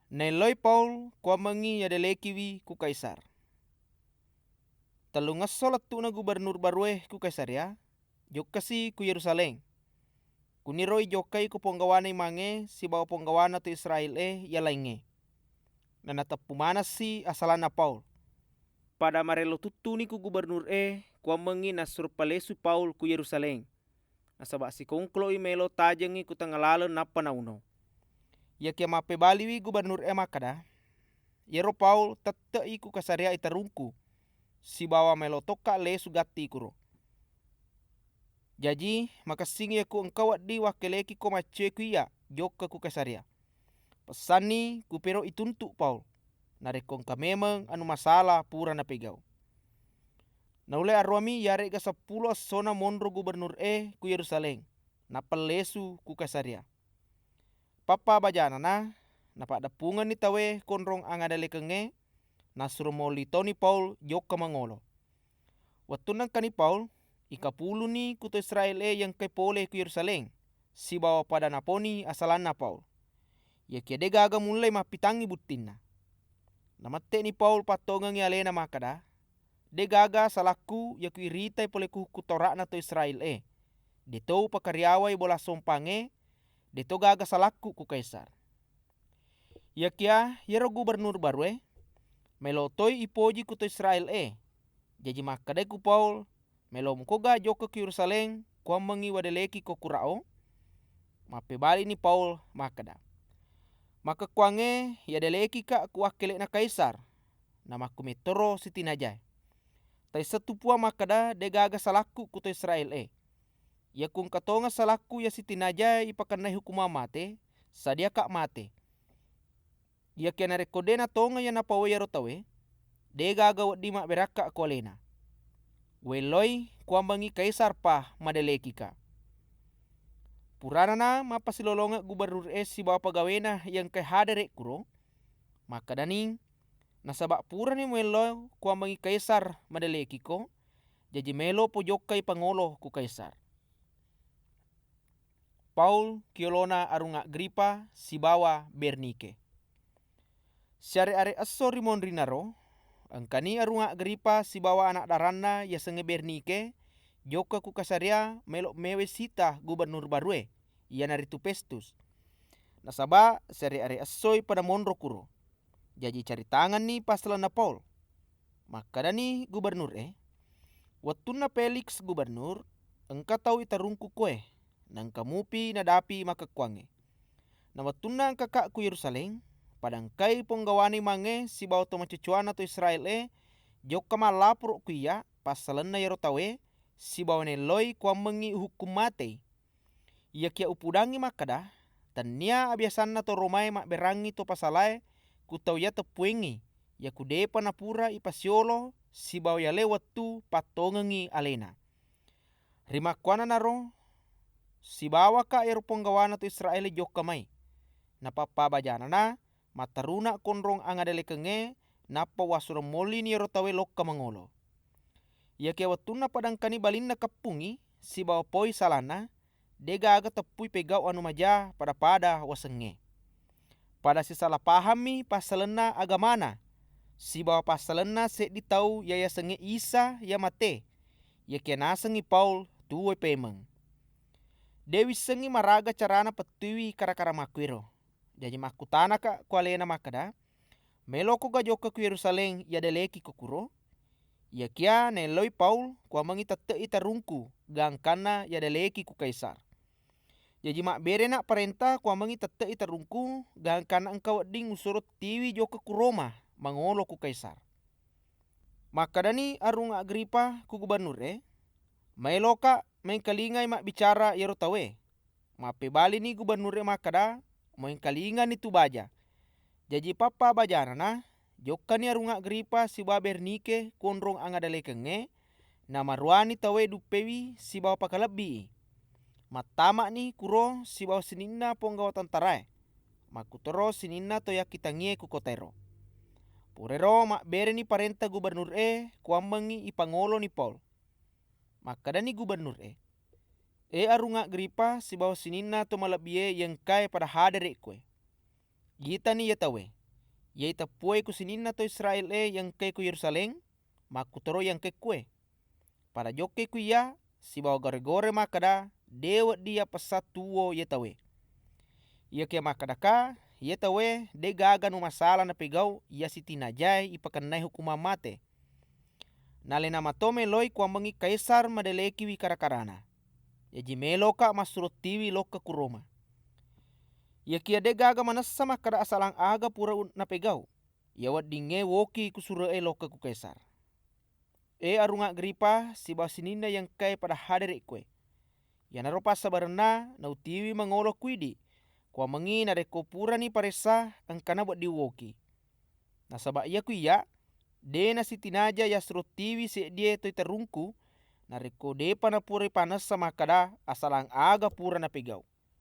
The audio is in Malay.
Neloy Paul kwa mengi yadelekiwi ku Kaisar. Talungas solat tu na gubernur barue ku Kaisaria, jokasi ku Yerusalem. Kuniroy jokai ku ponggawanay mange si bawa ponggawana tu Israel yalainge. Na natapumanas si asalana Paul. Pada marelo tutuni ku gubernur kwa mengi na surpalesu Paul ku Yerusalem. Nasaba si kongklo melo tajengi ku tangalalo na panauno. Ya kia mape baliwi gubernur makada. Yero Paul tette iku Kasaria itarungku. Si bawa melo toka le sugati kuro. Jadi makasingi aku engkau di wakeleki ko macue kuya joka ku Kasaria. Pesani ku pero ituntuk Paul. Narekong ka memang anu masalah pura na pegau. Naule arwami yare ga 10 sona monro gubernur ku Yerusalem. Na pelesu ku Kasaria. Papa bajana na pada pungan ni tawe konrong angadale kenge na surmoli Tony Paul joka mangolo. Watunan kani Paul ikapulu ni kuto Israel yang kepole ku Yerusalem si bawa pada naponi asalana Paul. Ya kia dega aga mulai mapitangi butinna. Namatte ni Paul patongang alena makada. Dega aga salaku ya ku iritai pole ku kutora na to Israel Detou pakariawai bola sompange. Deto gaga salaku ku Kaisar. Ya kia yero gubernur baru melotoi ipoji kuto Israel Jadi makade ku Paul melo mkoga joko ku Yerusalem kwa mengi wadeleki ko kurao. Mape bali ni Paul makada. Maka kwange ya deleki ka ku wakele na Kaisar. Nama ku metoro sitinajai. Tai setupua makada de gaga salaku kuto Israel Ya kung katonga salaku ya sitinajai ipakanai hukuma mate. Sadia kak mate. Ya kena rekodena tonga ya napawe ya rotawe. De gaga wadi mak beraka ko alena. Weloi kuambangi Kaisar pa madeleki ka. Purana na mapasilolonga gubernur si bawa pagawena yang kay hadere kuro. Maka daning nasaba pura ni melo kuambangi Kaisar madeleki ko. Jadi melo pojokai pangolo ku Kaisar. Paul kiolona arunga Agripa si bawa Bernike. Syare are asori monrinaro. Angkani arunga Agripa si bawa anak daranna ya senge Bernike. Joka ku Kasaria melo mewe sita gubernur barue. Ia naritu Pestus. Nasaba syare are asoi pada monro kuro. Jadi cari tangan ni pasalan na Paul. Maka dani gubernur Watuna Felix gubernur. Engka tau itarungku kue. Nang kamupi nadapi makakwange. Na watuna kakak ku Yerusalem. Padangkai ponggawani mange si bawa to macucuana to Israel joka malapur ku iya pasalan na yerotawe si bawa neloi kwa mengi hukum mate. Ia kia upudangi makada tania abiasanna to romai mak berangi to pasalae ku tau ya tepuengi ya ku depa napura ipasiolo si bawa ya lewat tu patongangi alena. Rima kwana naro si bawa ka ero ponggawana to Israel joka mai. Napapa bajana na mataruna konrong angadele kenge napa wasura moli ni rotawe lokka mangolo. Ya kia watuna padangkani balinna kapungi si bawa poi salana dega aga tepui pegau anu maja pada wasenge. Pada si salah pahami pasalena agamana si bawa pasalena se ditau yaya senge Isa ya mate. Ya kia nasengi Paul tuwe pemeng. Dewi sengi maraga carana petuwi kara-kara makwiro. Jadi makutana ka kualena makada. Meloko ga joka ku Yerusalem ya deleki ko kuro. Ya kia neloi Paul kwa mangi tete itarungku gangkana ya deleki ku Kaisar. Jadi mak berena perintah kwa mangi tete itarungku gangkana engkau ding usurut tiwi joka ku Roma mangolo ku Kaisar. Makadani arung Agripa ku gubernur Mailoka mengkalingai mak bicara yerotawe. Mape bali ni gubernur makada mengkalingan itu baja. Jadi papa bajana na joka ni arunga Agripa si bawa Bernike konrong angadale kenge na marwani tawe dupewi si bawa pakalabi. Matama ni kuro si bawa sininna ponggawa tantarae. Makutoro sininna to yakitangie ku kotero. Purero mak bere ni parenta gubernur kuambangi ipangolo ni Paul. Makadani gubernur arunga Agripa si bawa sininna to malabie yang kai pada hadere kue. Gita ni yatawe. Yai tapuai ku sininna to Israel yang ke ku Yerusalem, maku toro yang ke kue. Pada joke ku ya, si bawa gore-gore makada, dewa dia pesat tuo ye tawe. Ia ke makada ka, ye tawe, de gaga no masalah na pegau, ya si tinajai ipakanai hukuma mate. Nale nama tome loi kwa mangi kaisar madeleki wi karakarana. Ya jimelo ka masurut tiwi loka ku Roma. Ya kia de gaga manasa makada asalang aga pura na pegau. Ya wadinge woki kusura loka ku kaisar. Arunga Agripa si basininda yang kai pada hadir ikwe. Ya naropa sabarna na utiwi mangolo kuidi. Kwa mangi na reko pura ni paresa angkana buat diwoki. Na sabak iya kuya, de na si tinaja ya tiwi se die toi terungku, na reko de pana pura panas sama kada asalang aga pura na pegau.